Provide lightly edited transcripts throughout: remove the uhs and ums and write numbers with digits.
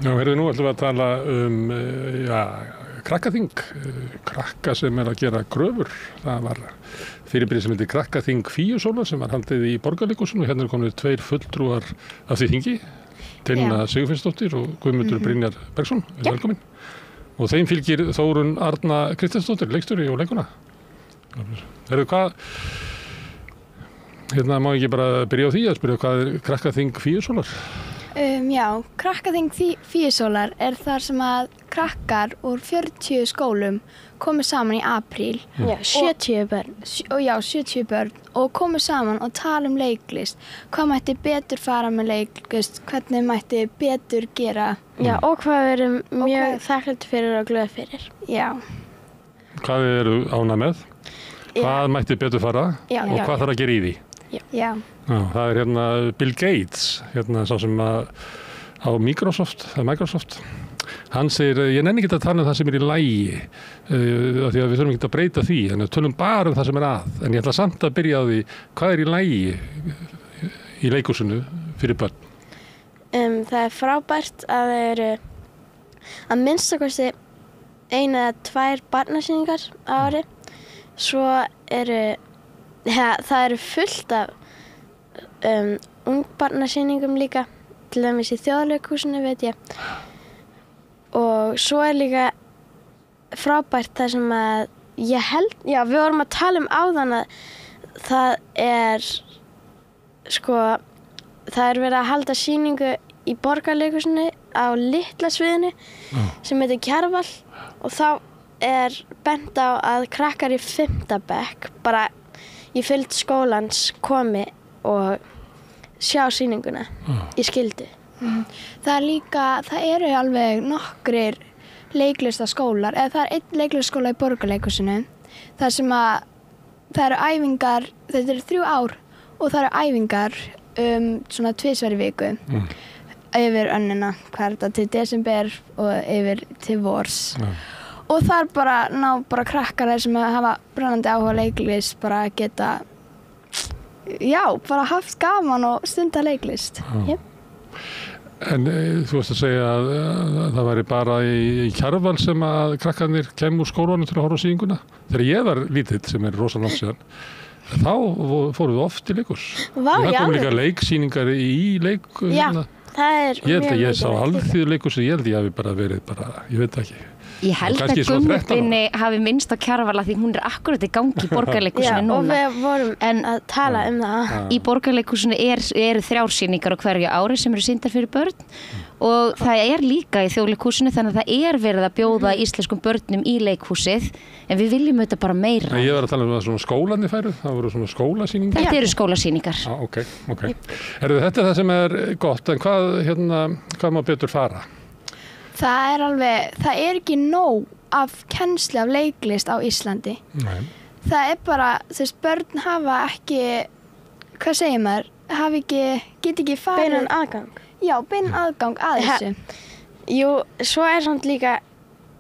Já, nú ætlum við að tala krakkaþing, krakka sem að gera kröfur. Það var fyrirbyrði sem heitir Krakkaþing Fíusólar sem var haldið í Borgarleikhúsinu og hérna komið 2 fulltrúar af því þingi, Tinna Sigurfinnsdóttir og Guðmundur Brynjar Bergsson, velkomin. Og þeim fylgir Þórunn Arna Kristjánsdóttir, leikstjóri og leikuna. Hvað, hérna má ekki bara byrja á því að spyrja hvað Krakkaþing Fíusólar? Krakkaþing Fíusólar þar sem að krakkar úr 40 skólum komu saman í apríl. 70 börn. 70 börn og komu saman og tala leiklist. Hvað mætti betur fara með leiklist, hvernig mætti betur gera. Já, og hvað við erum mjög þakklátir fyrir og glöð fyrir. Já. Hvað eru ánægð með? Hvað mætti betur fara og hvað þarf að gera í því? Já. Það hérna Bill Gates, hérna sá sem að á Microsoft, hann segir, ég nenni ekki að tala um það sem í lagi, því að við þurfum ekki að breyta því, en við tölum bara um það sem að, en ég ætla samt að byrja á því, hvað í lagi í leikhúsinu fyrir börn? Það frábært að það eru að minnstakosti 1 eða 2 barnasýningar á ári, svo það eru fullt af ungbarnasýningum líka, til dæmis í Þjóðleikhúsinu veit ég. Og svo líka frábært það sem að við vorum að tala um áðan að það verið að halda sýningu í Borgarleikhúsinu á litla sviðinu sem heitir Kjarval og þá bent á að krakkar í 5. bekk bara í fylgd skólans komi og sjá sýninguna í skildu. Það eru alveg nokkrir leiklistaskólar, eða það 1 leiklistaskóla í Borgarleikhúsinu, þar sem að það eru æfingar, þetta eru 3 ár og það eru æfingar svona 2 í viku yfir önnina, hverja til desember og yfir til vors. Og þar ná krakkar sem hafa brennandi áhuga á leiklist bara geta bara haft gaman og stunda leiklist. En þú varst að segja að það væri bara í Kjarval sem að krakkarnir kemur úr skólanum til að horfa á sýninguna. Þegar ég var lítill, sem rosalega langt síðan, þá fórum við oft í leikhús. Það kom líka leiksýningar í leik. Já, það Ég held að ég sá alþýðu leikhúsi, ég held að ég hafi bara verið ég veit ekki. Ég held að Guðmundur hafi minnst á Kjarval því hún akkurat í gangi í Borgarleikhúsinu núna. Já, og við vorum að tala um það. Í Borgarleikhúsinu eru 3 sýningar á hverju ári sem eru sýndar fyrir börn og það líka í Þjóðleikhúsinu þannig að það verið að bjóða íslenskum börnum í leikhúsið en við viljum auðvitað bara meira. Ég var að tala um það svona skólarnir færu, það voru svona skólasýningar. Þetta eru skólasýningar. Ok. Þetta það sem gott, en hvað má betur fara? Það ekki nóg af kennslu af leiklist á Íslandi. Nei. Það bara, börn hafa ekki, hvað segir maður, get ekki farið. Beinan aðgang. Já, beinan aðgang að þessu. Jú, svo samt líka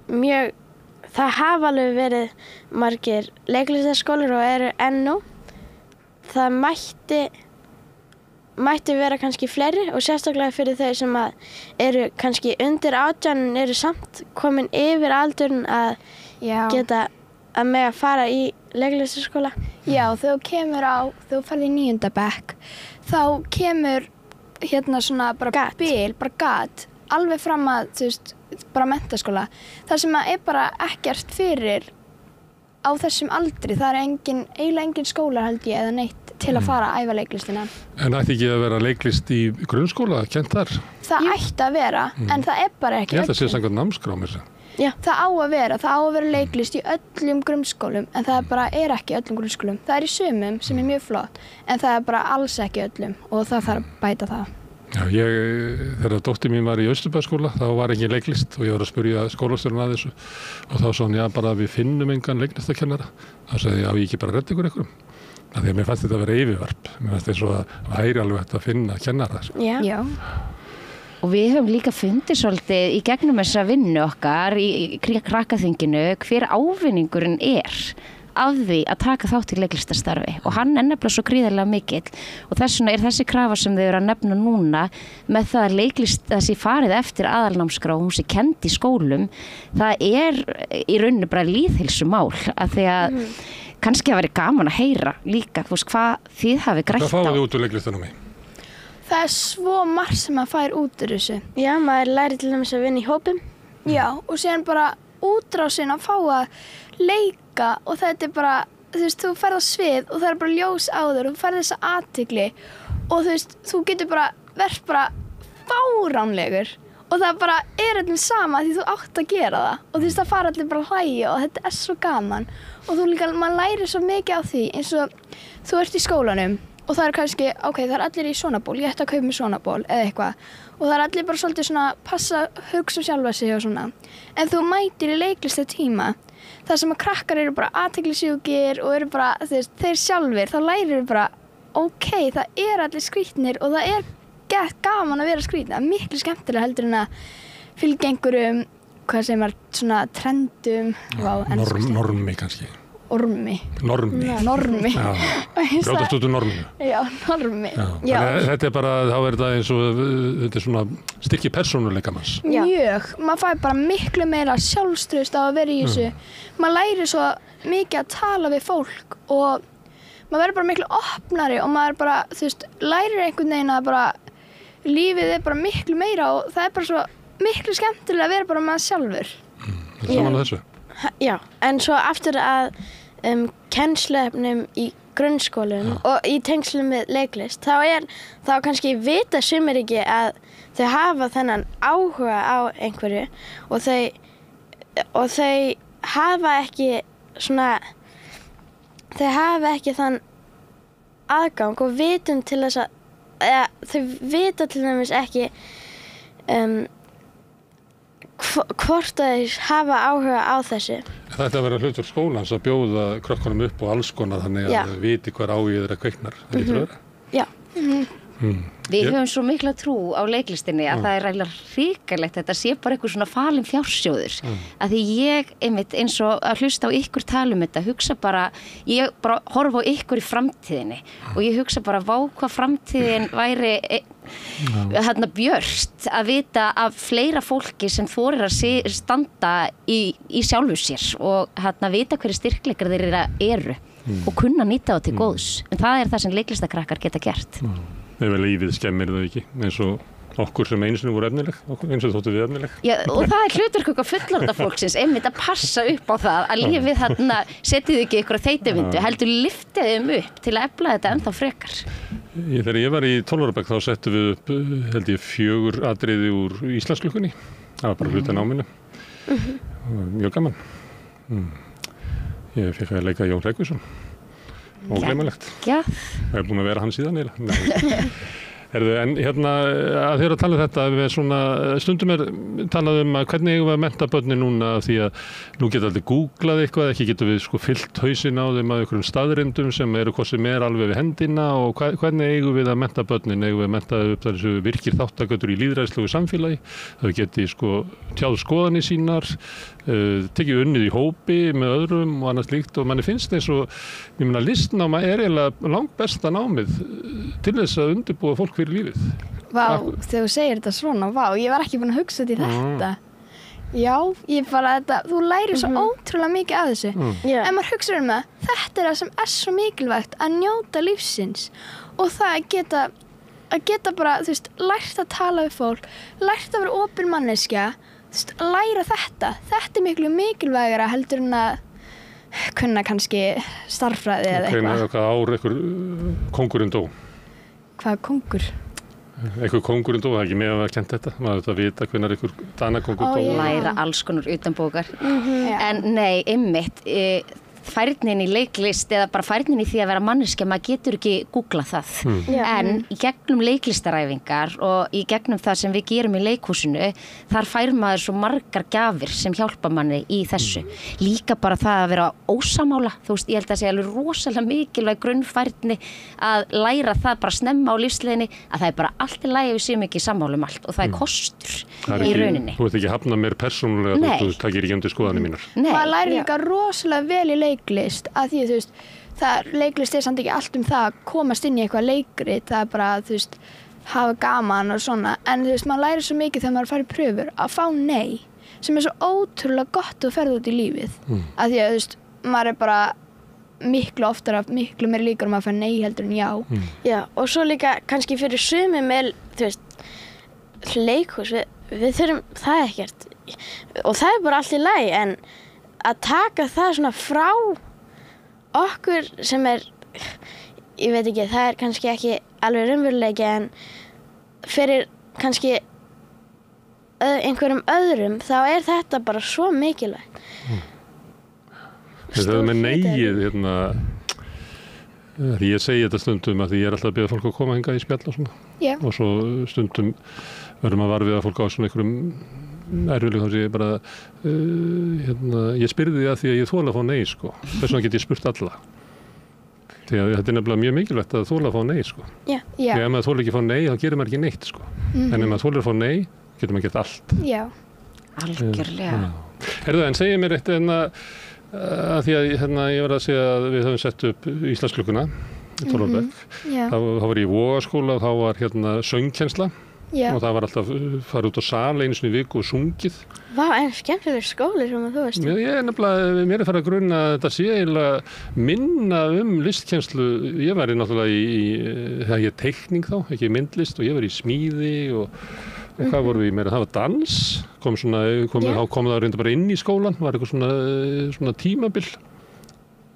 það hafa alveg verið margir leiklistaskólar og eru enn nú. Það mætti vera kannski fleiri og sérstaklega fyrir þau sem eru kannski undir 18 en eru samt komin yfir aldurinn að geta að mega fara í leiklistaskóla. Já, þú ferð í 9. bekk, þá kemur svona bara gat, alveg fram að, bara menntaskóla. Það sem bara ekkert fyrir á þessum aldri, það eiginlega engin skólar held ég eða neitt til að fara að æfa leiklistina. En ætti ekki að vera leiklist í grunnskóla, kennt þar? Það ætti að vera, en það bara ekki. Ég held að sé samkvæmt námskrá mér sem. Já, það á að vera leiklist í öllum grunnskólum, en það bara ekki í öllum grunnskólum. Það í sumum sem mjög flott, en það bara alls ekki öllum og það þarf að bæta það. Já, þegar dóttir mín var í Austurbæjarskóla, þá var engin leiklist og ég var að spyrja skólastjórinn að þessu og þá sagði hann, bara við finnum engan leiklistakennara. Þá sagði ég ekki bara redda ykkur einhverjum. Því að mér fannst þetta að vera yfirvarp. Mér fannst eins og að væri alveg hægt að finna kennara. Já. Og við höfum líka fundið svolítið í gegnum þessa vinnu okkar í Krakkaþinginu hver ávinningurinn af því að taka þátt í leiklistastarfi og hann nefnilega svo gríðarlega mikill og þess vegna þessi krafa sem þau eru að nefna núna með það að leiklist þessi farið eftir aðalnámskrá hún sé kennd í skólum, það í rauninni bara lýðheilsumál af því að kannski að vera gaman að heyra líka, þú veist hvað þið hafi grætt á. Hvað fáið þið út úr leiklistanum í? Það svo margt sem maður fær út úr þessu. Já, maður læri til dæmis að vinna í hópum. Já, og síðan bara útrásin að fá að leika og þetta bara, þú veist, þú ferð á svið og það bara ljós á þér og þú ferð þessa athygli og þú veist, þú getur bara verið bara fáránlegur og það bara öllum sama því þú átt að gera það og þú veist, það fara allir bara að hlæja og þetta svo gaman og þú líka, maður lærir svo mikið á því eins og þú ert í skólanum og það kannski, ok, það allir í svona ból, ég ætti að kaupa mér svona ból eða eitthvað og það allir bara svolítið svona passa, hugsa sjálfa sig og svona en þú mætir í leiklistu tíma þar sem að krakkar eru bara athyglisjúkir og eru bara, þú veist, þeir sjálfir þá lærir bara, ok, það allir skrýtnir og það gaman að vera skrýtna, miklu skemmtilega heldur en að fylgja einhverjum, hvað sem svona trendum normi kannski. Normi. Brjótast út úr norminu. Já, normi. Já. Þetta bara, þá þetta eins og þetta svona stykki persónuleika manns. Mjög, maður fær bara miklu meira sjálfstraust á að vera í þessu. Maður lærir svo mikið að tala við fólk og maður verður bara miklu opnari og maður bara, þú veist, lærir einhvern veginn að bara lífið bara miklu meira og það bara svo miklu skemmtilega að vera bara með sjálfur. Saman á þessu? Já, en svo aftur að kennsluefnum í grunnskólum og í tengslum með leiklist, þá kannski vita sumir ekki að þau hafa þennan áhuga á einhverju og þau hafa ekki svona, þau hafa ekki þann aðgang og vitund til þess að þau vita til dæmis ekki hvort þeir hafa áhuga á þessu. Þetta verður hlutur skólans að bjóða krökkunum upp og alls konar þannig að þau viti hver áhugið þeirra kveiknar. Já. Við höfum svo mikla trú á leiklistinni að það eiginlega hrikalegt þetta sé bara eitthvað svona falin fjársjóður að því ég einmitt eins og að hlusta á ykkur tala þetta hugsa bara, ég bara horfa á ykkur í framtíðinni og ég hugsa bara vá hvað framtíðin væri þarna björt að vita af fleira fólki sem þorir að standa í sjálfu sér og þarna vita hverju styrkleikar þeirra eru og kunna nýta þá til góðs en það það sem leiklistakrakkar geta gert. Ef lífið skemmir þau ekki, eins og okkur sem einu sinni voru efnileg, eins og þóttu við efnileg. Já, og það hlutverk okkar fullorðna fólksins, einmitt að passa upp á það að lífið þarna setið ekki ykkur á þeytivindu, heldur lyftið þeim upp til að efla þetta ennþá frekar. Þegar ég var í 12 ára bekk þá settum við upp, held ég, 4 atriði úr Íslandsklukkunni. Það var bara hluta náminu. Mjög gaman. Ég fekk að leika Jón Hreggviðsson. Ógleymanlegt. Já. Það búin að vera hann síðan eiginlega. En hérna að þér að tala þetta við svona, stundum talað að hvernig eigum við að mennta börnin núna því að nú geta allir googlað eitthvað, ekki getum við fyllt hausinn á þeim að einhverjum staðreyndum sem eru hvað sem alveg við hendina og hvernig eigum við að mennta börnin, eigum við að mennta upp þar þessu virkir þáttagötur í lýðræðislegu samfélagi, þau geti tjáð skoðanir sínar, tekið unnið í hópi með öðrum og annað slíkt og manni finnst eins og, ég meina listnáma eiginlega langbesta námið til þess að undirbúa fólk fyrir lífið. Vá, þegar þú segir þetta svona, vá, ég var ekki búin að hugsa út í þetta. Já, ég bara þetta, þú lærir svo ótrúlega mikið af þessu. En maður hugsa það, þetta það sem svo mikilvægt að njóta lífsins og það að geta bara, þú veist, lært að tala við fólk, lært að vera opin manneskja, þú veist, að læra þetta. Þetta miklu mikilvægara heldur en að kunna kannski starffræði eða eitthvað. Hvað ár einhver kóngurinn dó? Hvað kóngur? Einhver kóngurinn dó, það ekki með að hafa kent þetta. Maður þetta að vita hvenær einhver danakóngur dó. Læra alls konar utanbókar. En nei, einmitt, færnin í leiklist eða bara færnin í því að vera manneskja, maður getur ekki googlað það. En í gegnum leiklistaræfingar og í gegnum það sem við gerum í leikhúsinu, þar fær maður svo margar gjafir sem hjálpa manni í þessu. Líka bara það að vera ósamála, þú veist, ég held að segja alveg rosalega mikilvæg grunnfærni að læra það bara snemma á lífsleiðinni að það bara allt í lagi við séum ekki sammála allt og það kostur í rauninni. Þú ert ekki hafna mér persónulega, þú takir ekki undir skoðanir mínar. Maður lærir líka rosalega vel í leiklist að því þú veist, leiklist samt ekki allt það að komast inn í eitthvað leikrit, það bara þú veist, hafa gaman og svona, en þú veist, maður lærir svo mikið þegar maður farið pröfur að fá nei, sem svo ótrúlega gott að ferða út í lífið, að því að þú veist, maður bara miklu oftar miklu meiri líkur að fá nei heldur en já. Já, og svo líka kannski fyrir sumir með, þú veist, leikhús, við þurfum það ekkert og það bara allt í lagi, en að taka það svona frá okkur sem ég veit ekki, það kannski ekki alveg raunveruleiki, en fyrir kannski einhverjum öðrum þá þetta bara svo mikilvægt. Þetta með neið hérna, ég segi þetta stundum að því ég alltaf að biðja fólk að koma hingað í spjall og svona. Yeah. Og svo stundum verðum að varfið að fólk á svona einhverjum erfiðleikum, þá sé ég bara hérna, ég spyrði því að því að ég þola að fá nei sko. Þess vegna get ég spurt alla. Því að þetta nefnilega mjög mikilvægt að þola að fá nei sko. Yeah. Því að ef maður þolir ekki að fá nei þá gerir maður ekki neitt sko. En ef maður þolir að fá nei getur maður gert allt. Já. Algjörlega. Herðu, en segið mér eitt að því að hérna, ég var að segja að við höfum sett upp Íslandsklukkuna í Torfabekk. Þá var ég í Vogaskóla og þá var hérna söngkennsla og það var alltaf farið út á sal einu sinni í viku og sungið. Vá, en skemmtilegur skóli sem þú veist. Ég nefnilega, mér farið að grunna að þetta sé eiginlega minna listkennslu. Ég var náttúrulega það ég teikning þá, ekki myndlist, og ég var í smíði og hvað vorum við meira? Það var dans, þá kom það reynda bara inn í skólan, var eitthvað svona tímabil.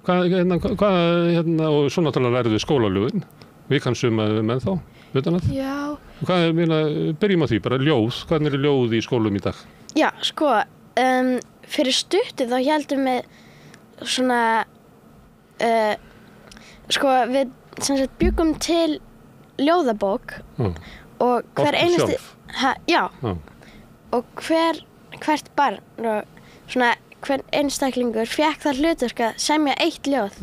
Og svo náttúrulega lærðu við skólalögin, við kannum með þá, utan að. Já. Byrjum á því, bara ljóð, hvernig ljóð í skólum í dag? Já, sko, fyrir stuttu þá héldum við svona, sko, við sem sagt byggum til ljóðabók og hver einasti... Já, og hvert barn og svona hver einstaklingur fékk það hlutverk að semja eitt ljóð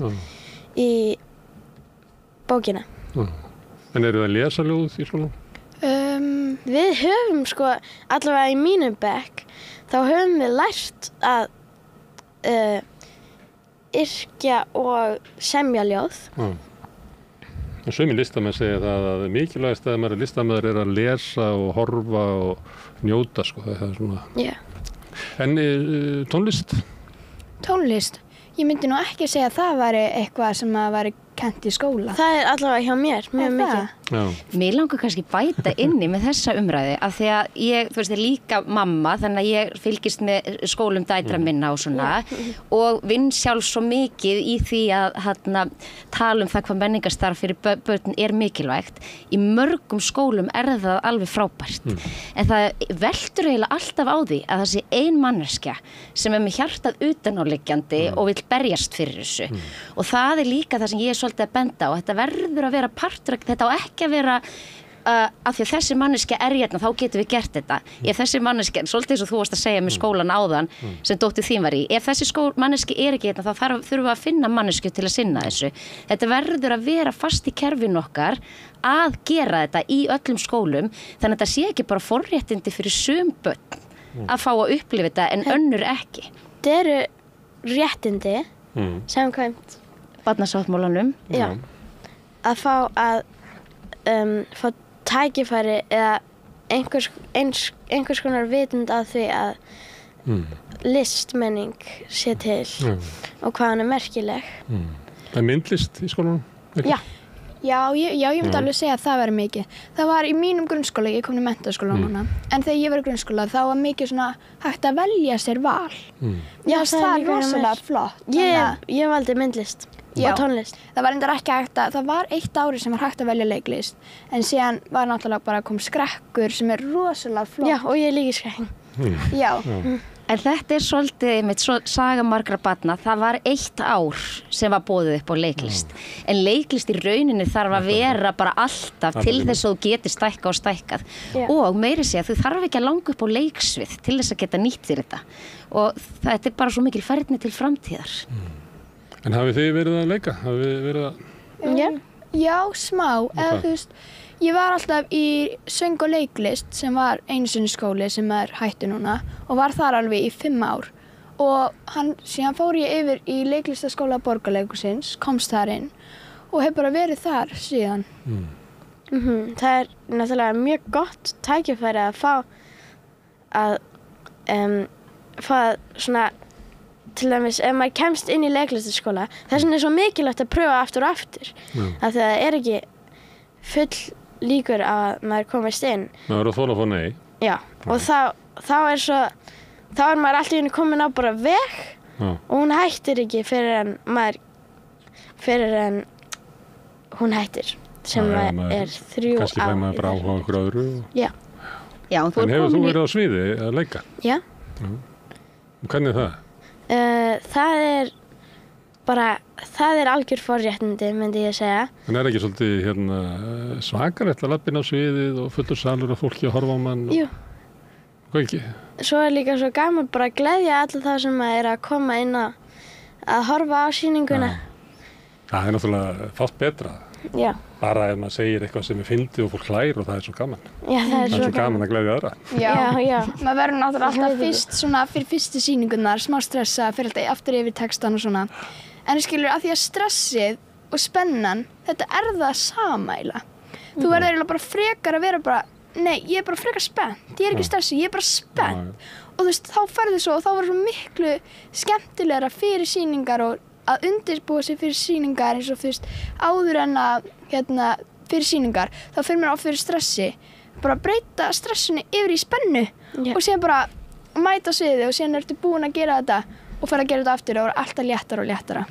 í bókina. En eru það að lesa ljóð í skólanum? Við höfum sko, allavega í mínum bekk, þá höfum við lært að yrkja og semja ljóð. Sumir listamenn segja það að mikilvægast að maður listamaður að lesa og horfa og njóta sko, það svona. Yeah. En tónlist? Tónlist? Ég myndi nú ekki segja að það væri eitthvað sem að væri kennt í skóla. Það allavega hjá mér, mjög mikið. Já. Mér langar kannski bæta inni með þessa umræðu af því að ég, þú veist, er líka mamma, þannig að ég fylgist með skólum dætra minna og svona og vinn sjálf svo mikið í því að tala það hvað menningarstarf fyrir börn mikilvægt. Í mörgum skólum það alveg frábært. En það veltur eiginlega alltaf á því að það sé ein manneskja sem með hjartað utanáliggjandi og vill berjast fyrir þessu. Og það líka það sem ég svolítið að benda á, þetta verður að vera partur, þetta á ekki að vera af því að þessi manneskja hérna, þá getum við gert þetta. Ef þessi manneskja, svolítið eins og þú varst að segja með skólan áðan, sem dóttir þín var í, ef þessi manneskja ekki hérna, þá þurfum við að finna manneskju til að sinna þessu. Þetta verður að vera fast í kerfinu okkar að gera þetta í öllum skólum, þannig að þetta sé ekki bara forréttindi fyrir sum börn að fá að upplifa þetta en önnur ekki. Þetta eru réttindi samkvæmt barnasáttmálanum. Já. Að fá fá tækifæri eða einhvers konar vitund að því að listmenning sé til og hvað hann merkileg. En myndlist í skólanum? Já, ég myndi alveg segja að það væri mikið. Það var í mínum grunnskóla, ég kom í menntaskóla núna, en þegar ég var í grunnskóla þá var mikið svona hægt að velja sér val. Já, það er rosalega flott. Ég valdi myndlist og tónlist. Það var reyndar ekki hægt það var 1 ári sem var hægt að velja leiklist, en síðan var náttúrulega bara kom skrekkur sem er rosalega flott. Já, og ég líka skrekking. Já. En þetta svolítið með saga margra barna. Það var 1 ár sem var boðið upp á leiklist. En leiklist í rauninni þarf að vera bara alltaf til þess að þú getur stækkað og stækkað. Og meiri segja, þú þarf ekki að langa upp á leiksvið til þess að geta nýtt þér þetta. Og þetta bara svo mikil færni til framtíðar. En hafið þið verið að leika? Hafið þið verið að... Já, smá. Eða þú veist, ég var alltaf í söng og leiklist sem var einu sinni skóli sem hættu núna og var þar alveg í 5 ár. og síðan fór ég yfir í leiklistaskóla Borgarleikhússins, komst þar inn og hef bara verið þar síðan. Það náttúrulega mjög gott tækifæri að fá svona, til dæmis, ef maður kemst inn í leiklistaskóla, þess vegna svo mikilvægt að pröfa aftur og aftur. Af því að það ekki full líkur að maður komist inn. Maður að þola að fá nei. Já, og þá maður alltaf í henni komin á bara veg og hún hættir ekki fyrir en hún hættir, sem er 3 ár. Kannski fær maður bara áhuga okkur öðru. Já. En hefur þú verið á sviði að leika? Já. Hvernig er það? Það er algjör forréttindi, myndi ég segja. En er ekki svolítið svakalegt að labbin á sviðið og fullur salur og fólki að horfa á mann? Jú. Hvað ekki? Svo er líka svo gaman bara að gleðja alla það sem er að koma inn að horfa á sýninguna. Það er náttúrulega fátt betra. Já. Bara ef maður segir eitthvað sem er fyndið og fólk hlær og það er svo gaman. Já, það er svo gaman að gleðja aðra. Já. Maður verður náttúrulega alltaf fyrst svona fyrir fyrstu sýningunnar, smá stressa, fyrir alltaf aftur yfir textan og svona. En skilur, að því að stressið og spennan, þetta er það sama eiginlega. Þú verður eiginlega bara frekar að vera bara, nei, ég er bara frekar spennt, ég er ekki stressið, ég er bara spennt. Og þú veist, þá ferðu svo og þá verður svo miklu skemmtilegra fyrir sýningar og að undirbúa sig fyrir sýningar eins og þú veist, áður en að fyrir sýningar, þá fyrir mér á fyrir stressi, bara breyta stressinu yfir í spennu og síðan bara mæta sviðið og síðan ertu búin að gera þetta og fara að gera þetta aftur og alltaf léttara og léttara.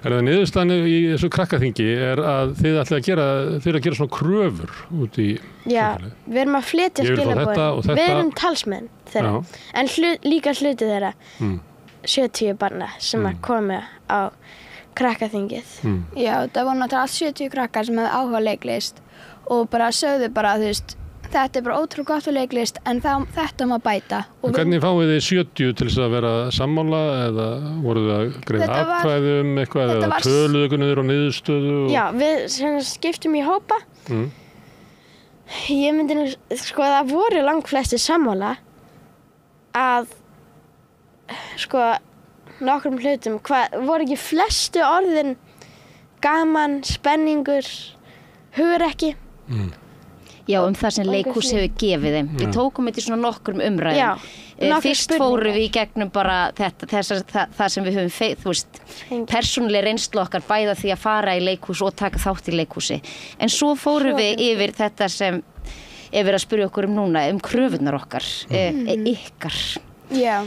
Er það niðurstaðan í þessu krakkaþingi er að þið ætlið að gera svona kröfur út í samfélagið? Já, við erum að flytja skilaboðin. Við erum talsmenn þeirra, en líka hluti þeirra. 70 barna sem að komi á krakkaþingið. Já, það voru náttúrulega allt 70 krakkar sem hefði áhuga á leiklist og bara sögðu bara, þú veist, þetta er bara ótrúlega gott á leiklist en þetta má bæta. Og hvernig fáið þið 70 til þess að vera sammála eða voruð þið að greiða atkvæði eitthvað eða töluðu ykkur niður á niðurstöðu? Já, við skiptum í hópa. Ég myndi nú, sko, það voru langflestir sammála að nokkrum hlutum, voru ekki flestu orðin gaman, spenningur, hugrekki? Já, það sem leikhús hefur gefið þeim. Við tókum þetta í svona nokkrum umræðum. Fyrst fórum við í gegnum bara það sem við höfum, þú veist, persónuleg reynslu okkar bæða því að fara í leikhús og taka þátt í leikhúsi. En svo fórum við yfir þetta sem er verið að spyrja okkur núna, kröfurnar okkar, ykkar. Já.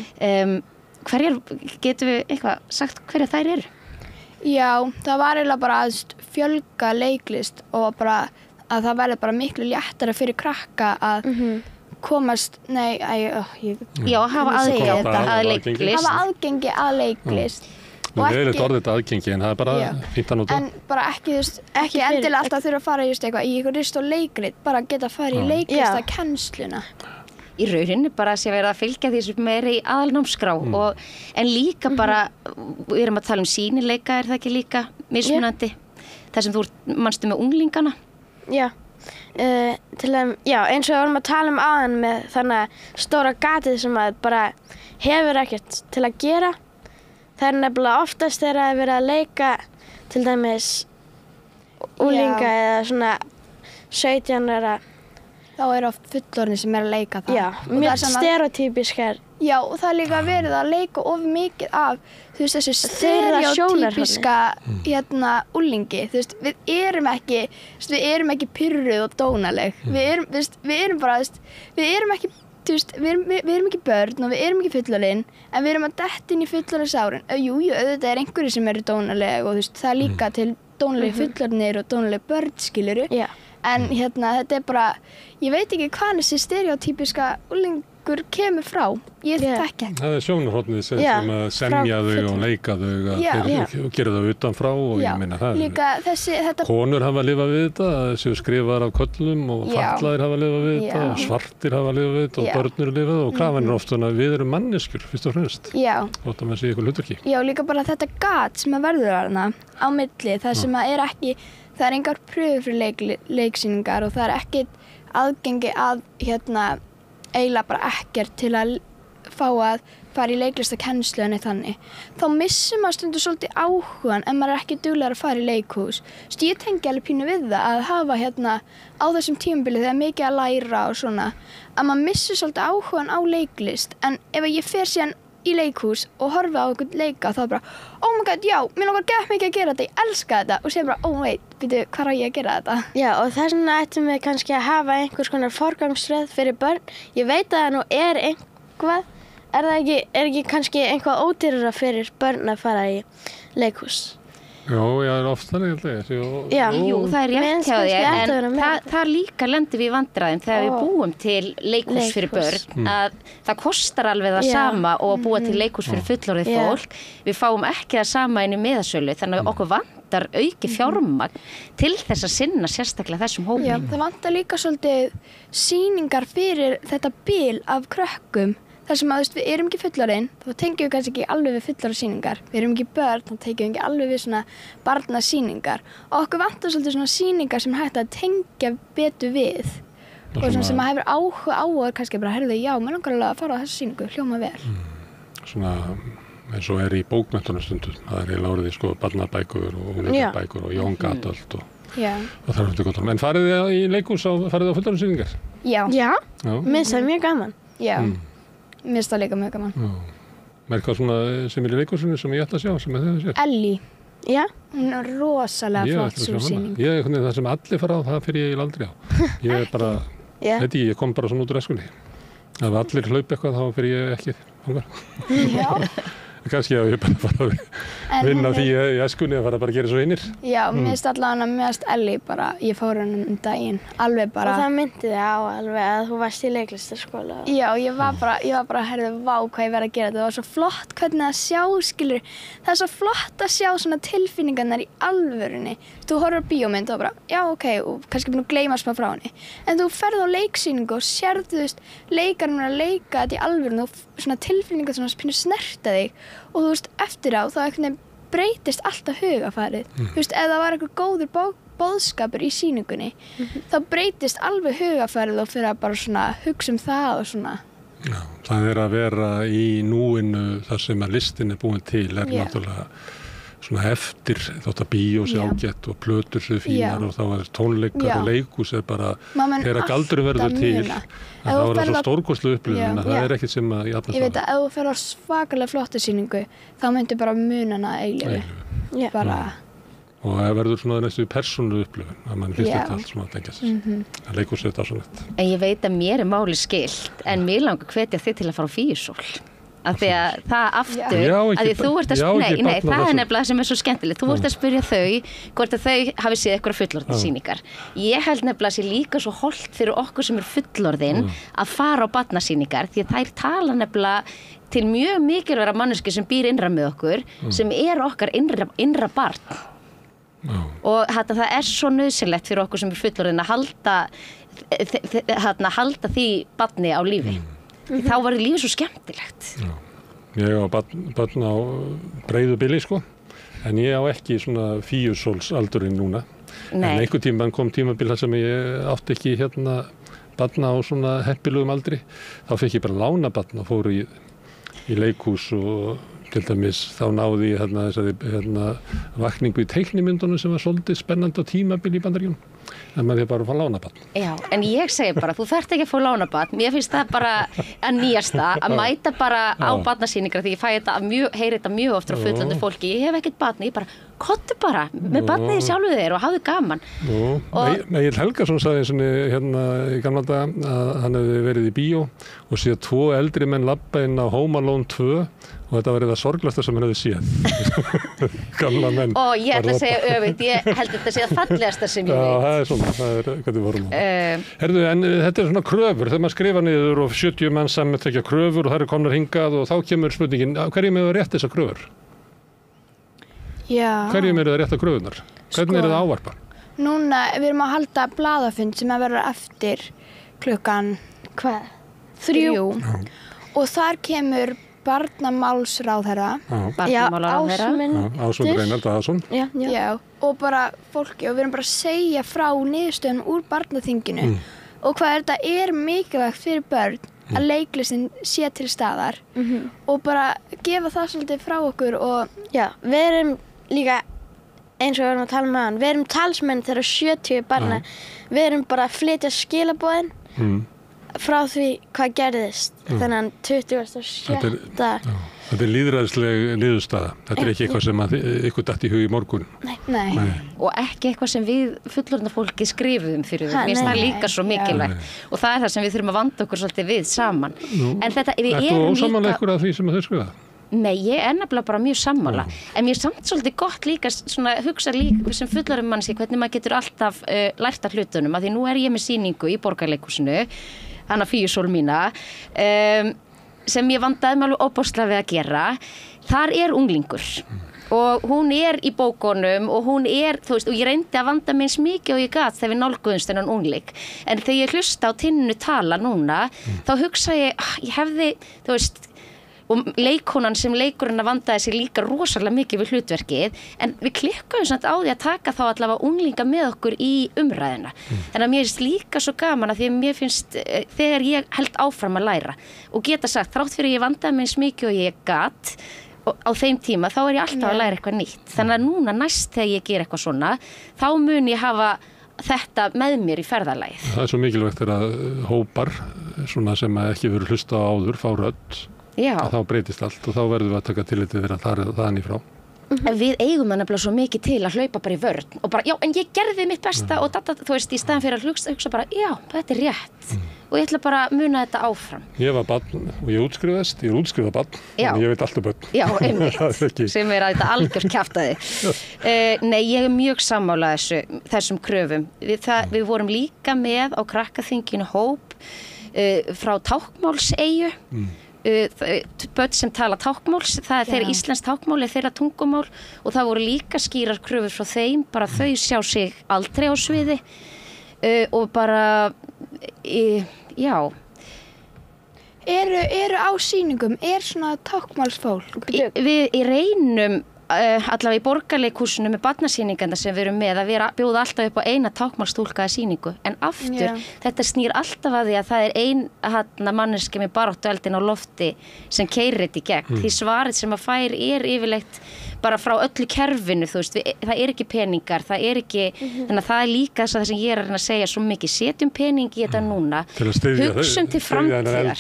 Getum við eitthvað sagt hverja þær eru? Já, það var eiginlega bara að fjölga leiklist og bara að það verði bara miklu léttara fyrir krakka að komast, hafa aðgengi að leiklist. Það er leiðilegt orðið þetta aðgengi en það er bara fínt að nota. En bara ekki endilega alltaf þurfa að fara eitthvað í eitthvað rist og leikrit, bara geta að fara í leiklista kennsluna. Í rauninni bara að sé verið að fylgja því sem er í aðalnámskrá en líka bara, við erum að tala um sýnileika, er það ekki líka mismunandi? Það sem þú manstu með unglingana? Já, eins og við vorum að tala um áðan með þannig stóra gatið sem að bara hefur ekkert til að gera. Það er nefnilega oftast þegar að vera að leika til dæmis unglinga eða svona 17 ára. Þá eru oft fullorðnir sem er að leika það. Já, mjög stereotypískar. Já, og það er líka verið að leika of mikið af, þú veist, þessu stereotypíska úlingi. Þú veist, við erum ekki pirruð og dónaleg. Við erum bara, við erum ekki, þú veist, við erum ekki börn og við erum ekki fullorðin, en við erum að detta inn í fullorðinsárin. Jú, auðvitað er einhverju sem eru dónaleg og þú veist, það er líka til dónalegi fullorðnir og dónalegi börn, skilurðu. Já. En þetta er bara, ég veit ekki hvað þessi stereotypíska úlingur kemur frá. Ég þekki ekki. Það er sjónarhornið sem að semja þau og leika þau og gera þau utanfrá og ég meina það. Líka þetta... Konur hafa lifað við þetta, þessi skrifaðar af köllum og fatlaðir hafa lifað við þetta og svartir hafa lifað við þetta og börnur lifað og krafan er oft svona við erum manneskjur, fyrst og fremst. Já. Og það með sig ykkur hlutverki. Já, líka bara þetta gat sem að verður þarna á milli, það sem að er ekki... Það er engar pröfur fyrir leiksýningar og það er ekkert aðgengi að eiginlega bara ekkert til að fá að fara í leiklistakennslu en þannig, þá missir maður stundum svolítið áhugan ef maður ekki duglegur að fara í leikhús. Ég tengi alveg pínu við það að hafa á þessum tímabili þegar mikið að læra og svona, að maður missir svolítið áhugan á leiklist, en ef ég fer síðan í leikhús og horfa á einhvern leika þá bara, oh my god, já, mér langar gett mikið að gera þetta, ég elska þetta og sér bara, oh wait, býtu, hvað á ég að gera þetta? Já, og þess vegna ættum við kannski að hafa einhvers konar forgangsröð fyrir börn. Ég veit að það nú er eitthvað, er ekki kannski eitthvað ódýrara fyrir börn að fara í leikhús? Já, ég oft þannig held ég. Já, Jú, það er rétt hjá þér, en það líka lendir við í vandræðum þegar við búum til leikhús fyrir börn, að það kostar alveg það sama og að búa til leikhús fyrir fullorðið fólk. Við fáum ekki það sama inn í miðasölu, þannig að okkur vantar auki fjármagn til þess að sinna sérstaklega þessum hópi. Já, það vantar líka svolítið sýningar fyrir þetta bil af krökkum. Þar sem að við erum ekki fullorðin, þá tengjum við kannski ekki alveg við fullorða sýningar. Við erum ekki börn, þá tengjum við ekki alveg við svona barnasýningar. Og okkur vantar svolítið svona sýningar sem hægt að tengja betur við. Og svona sem að hefur áhuga á og kannski bara, herðu, já, mér langar alveg að fara á þessu sýningu, hljóma vel. Svona eins og í bókmenntunum stundum. Það eiginlega orðið barnabækur og unglingabækur og young adult og það er þetta gott. En farið þið í leikhús farið þið á fullorðin sýningar? Já. Mér finnst það mjög gaman. Já. Mér finnst það líka mjög gaman. Er eitthvað svona sem í leikhúsinu sem ég ætla að sjá, sem þið sér? Ellie. Já. Hún er rosalega flott sú sýning. Það sem allir fara á, það fyrir ég aldrei á. Ég er bara, ég kom bara svona út úr eskunni. Ef allir hlaup eitthvað, þá fyrir ég ekki þangað. Já. Kannski að ég bara fara að vinna því í eskunni að fara bara að gera svo einir. Já, mér finnst allavega mest Ellie bara, ég fór henni daginn, alveg bara. Og það myndi þig á alveg að þú varst í leiklistarskóla. Já, ég var bara, herðu, vá hvað ég verið að gera þetta. Það var svo flott hvernig að sjá, skilur. Það er svo flott að sjá svona tilfinningarnar í alvörunni. Þú horfir á bíómynd og bara, já, ok, og kannski búin að gleyma smá frá henni. En þú ferð á leiksýningu og sérðu, leikarinn að leika þetta í alvörunni og svona tilfinningar svona pínu snerta þig. Og þú veist, eftir á þá einhvern veginn breytist alltaf hugafarið. Þú veist, ef það var eitthvað góður boðskapur í sýningunni, þá breytist alveg hugafarið og fyrir að bara svona hugsa það og svona. Já, það að vera í núinu þar sem að listin búin til náttúrulega svona eftir þótt að bíó sé ágætt og plötur séu fínar og þá er tónleikar og leikhús bara þegar galdurinn verður til þá er það svo stórkostlega upplifun að það er ekkert sem að jafna það. Ég veit að ef þú fer á svakalega flottu sýningu þá myndir bara munana eilífi. Og það verður svona næstu persónu upplifun að mann finnst þetta allt svona að tengja sér. Það leikhús þetta svo nett. En ég veit að mér er máli skylt en mér langar hvetja þig til að fara á Fíusól. Af því að það aftur, að því þú ert að spyrja, nei, það er nefnilega sem er svo skemmtilegt, þú ert að spyrja þau hvort að þau hafi séð eitthvað fullorðin sýningar. Ég held nefnilega að sé líka svo hollt fyrir okkur sem er fullorðin að fara á barnasýningar því að þær tala nefnilega til mjög mikilvægra manneski sem býr innra með okkur, sem er okkar innra barn. Og það er svo nauðsynlegt fyrir okkur sem er fullorðin að halda því barni á lífi. Þá var lífið svo skemmtilegt. Já. Ég á barn á breiðu bili en ég á ekki svona Fíusólsaldurinn núna. En einhvern tímann kom tímabil þar sem ég átti ekki barn á svona heppilugum aldri. Þá fekk ég bara lána barn og fór í leikhús og til dæmis þá náði ég þessari vakningu í teiknimyndunum sem var svolítið spennandi á tímabil í Bandaríkjunum. En maður þið bara að fá lánabarn. Já, en ég segi bara, þú þarft ekki að fá lánabarn. Mér finnst það bara að nýjasta, að mæta bara á barnasýningar því ég heyri þetta mjög oft frá fullandi fólki. Ég hef ekkert barn, ég bara, kottu bara með barnið sjálfu þér og hafðu gaman. Egill Helgason sagði í gamla daga að hann hefði verið í bíó og séð 2 eldri menn labba inn á Home Alone 2 og þetta var það sorglasta sem hann hefði séð. Gamla menn. Og ég ætla að segja öfugt, ég held þetta sé að fallegasta sem ég veit. Já, það er svona, það er hvað við vorum á. Herðu, en þetta er svona kröfur, þegar maður skrifa niður og 70 menn saman tekja kröfur og það eru komnar hingað og þá kemur spurningin, hverjum eru rétt þessar kröfur? Já. Hverjum eru það rétt að kröfunar? Hvernig eru það ávarpa? Núna, við erum að halda blaðafund sem að vera eftir klukkan 3 og þar kemur barnamálsráðherra. Ásmundur Reinald Daðason. Já, og bara fólki og við erum bara að segja frá niðurstöðum úr barnaþinginu og hvað þetta er mikilvægt fyrir börn að leiklistin sé til staðar og bara gefa það svolítið frá okkur og Já, við erum líka eins og við erum að tala með hann, við erum talsmenn þeirra 70 barna, við erum bara að flytja skilaboðin frá því hvað gerðist þennan 27. Þetta er lýðræðisleg niðurstaða. Þetta er ekki eitthvað sem ykkur datt í hug í morgun. Nei. Og ekki eitthvað sem við fullorðna fólki skrifum fyrir þau. Mér finnst það líka svo mikilvægt. Og það er það sem við þurfum að vanda okkur svolítið við saman. En þetta, við erum líka... Ertu ósammála ykkur af því sem þau skrifa? Nei, ég er nefnilega bara mjög sammála. En mér er samt svolítið gott líka svona hugsa líka sem fullorðin mannski hvernig maður getur alltaf lært af hlutunum. Af því nú er ég með sýningu í Borgarleikhúsinu, hana Fíusól mína, sem ég vandaði mig alveg óbáslega við að gera. Þar er unglingur og hún er í bókunum og hún er, þú veist, og ég reyndi að vanda mig eins mikið og ég gat þegar við nálguðumst þennan ungling. En þegar ég hlusta á Tinnu tala núna, þá hugsa ég hefði, þú veist, og leikkonan sem leikurinn að vandaði sig líka rosalega mikið við hlutverkið, en við klikkuðum samt á því að taka þá allavega unglinga með okkur í umræðina. En að mér finnst líka svo gaman að því að mér finnst þegar ég held áfram að læra og geta sagt, þrátt fyrir ég vandaði mig eins mikið og ég gat á þeim tíma, þá er ég alltaf að læra eitthvað nýtt. Þannig að núna næst þegar ég ger eitthvað svona, þá mun ég hafa þetta með mér í ferðalagið. Það er svo mikilvægt að hópar svona sem ekki verið hlusta á áður fá rödd. Þá breytist allt og þá verðum við að taka tillitið vera þaðan í frá. Við eigum það nefnilega svo mikið til að hlaupa bara í vörn og bara, já, en ég gerði mitt besta og þetta, þú veist, í staðan fyrir að hugsa bara, já, þetta er rétt og ég ætla bara að muna þetta áfram. Ég var barn og ég útskrifaðist, ég er útskrifað barn og ég veit allt um börn. Já, einmitt, sem er að þetta algjör kjaftaði. Nei, ég er mjög sammála þessum kröfum. Við vorum líka með á krakkaþinginu hóp frá táknmálseyju. Börn sem tala táknmáls, það er þeirra íslenskt táknmál er þeirra tungumál og það voru líka skýrar kröfur frá þeim, bara þau sjá sig aldrei á sviði og bara, já. Eru á sýningum, svona táknmálsfólk? Við reynum allavega í Borgarleikhúsinu með barnasýningana sem við erum með að bjóða alltaf upp á eina táknmálstúlkaða sýningu en aftur, þetta snýr alltaf að því að það er ein manneskja með baráttueldin á lofti sem keyrir þetta í gegn því svarið sem að fær er yfirleitt bara frá öllu kerfinu, þú veist, það er ekki peningar, það er ekki, þannig að það er líka það sem ég er að segja svo mikið, setjum pening í þetta núna, hugsum til framtíðar.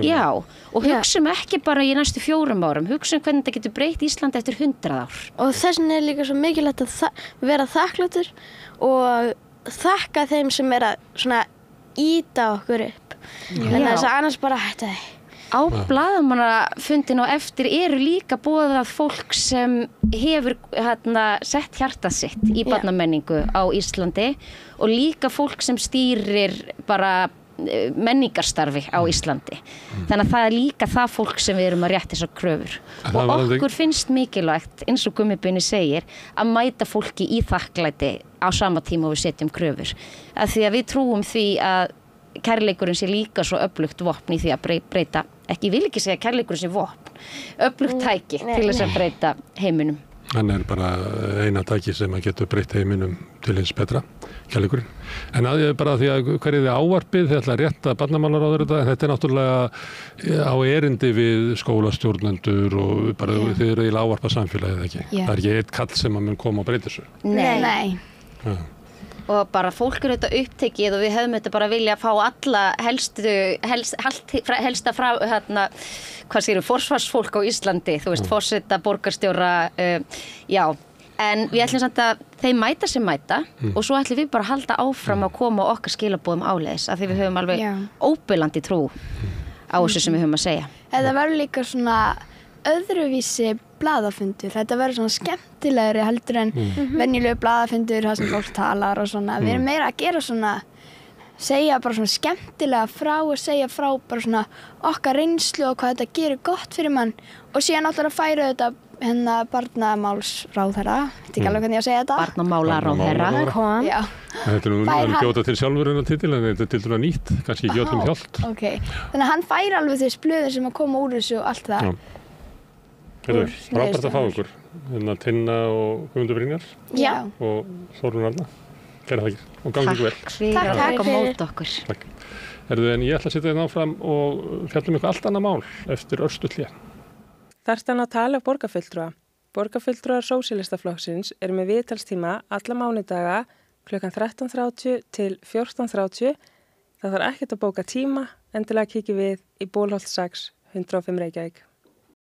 Já, og hugsum ekki bara í næstu 4 árum, hugsum hvernig þetta getur breytt Íslandi eftir 100 ár. Og þess vegna er líka svo mikilvægt að vera þakklátur og þakka þeim sem er að svona ýta okkur upp. Þannig að þess að annars bara hætta þið. Á blaðamannafundin og eftir eru líka boðað fólk sem hefur sett hjartað sitt í barnamenningu á Íslandi og líka fólk sem stýrir bara menningarstarfi á Íslandi. Þannig að það er líka það fólk sem við erum að rétta þessar kröfur. Og okkur finnst mikilvægt, eins og Gummi Binni segir, að mæta fólki í þakklæti á sama tíma og við setjum kröfur. Af því að við trúum því að kærleikurinn sé líka svo öflugt vopn í því að breyta, ekki, ég vil ekki segja kærleikurinn sé vopn, öflugt tæki til þess að breyta heiminum. Hann er bara eina tæki sem að getur breytt heiminum til hins betra, kærleikurinn. En bara því að hverju þið ávarpið, þið ætla að rétta barnamálaráður þetta, en þetta er náttúrulega á erindi við skólastjórnendur og bara þið eru eiginlega ávarpa samfélagið ekki. Það er ekki eitt kall sem að mun koma og breyta þessu. Nei. Ja. Og bara fólk eru þetta upptekið og við hefum þetta bara vilja að fá alla helsta forsvarsfólk á Íslandi, þú veist, forseta, borgarstjóra, já. En við ætlum samt að þeim mæta sem mæta og svo ætlum við bara að halda áfram að koma okkar skilaboðum áleiðis af því við höfum alveg óbilandi trú á þessu sem við höfum að segja. Þetta verður líka svona öðruvísi blaðafundur. Þetta verður svona skemmtilegri heldur en venjulegu blaðafundur þar sem fólk talar og svona. Við erum meira að gera svona, segja bara svona skemmtilega frá og segja frá bara svona okkar reynslu og hvað þetta gerir gott fyrir mann og síðan alltaf að færa þetta barnamálsráðherra, veit ekki alveg hvernig ég að segja þetta. Barnamálaráðherra. Já. Þetta er nú bjóta til sjálfur en titil en þetta er til dæmis nýtt, kannski ekki öllum hjálpt. Okay. Þannig að hann fær alveg þessi blöður sem að koma úr þessu og allt það. Frábært að fá okkur. Tinna og Guðmundur Brynjar. Já. Og Þórunn Arna. Kæra þakkir og gangi ykkur vel. Takk fyrir að taka á móti okkur. Takk. En ég ætla að setja þetta áfram og fjalla eitthvað allt annað mál eftir örstutt hlé. Þarftan að tala borgarfulltrúa. Borgarfulltrúar Sósíalistaflokksins eru með viðtalstíma alla mánudaga klukkan 13:30 til 14:30. Það þarf ekkert að bóka tíma, endilega kíkjum við í Bólholt 6, 105 Reykjavík.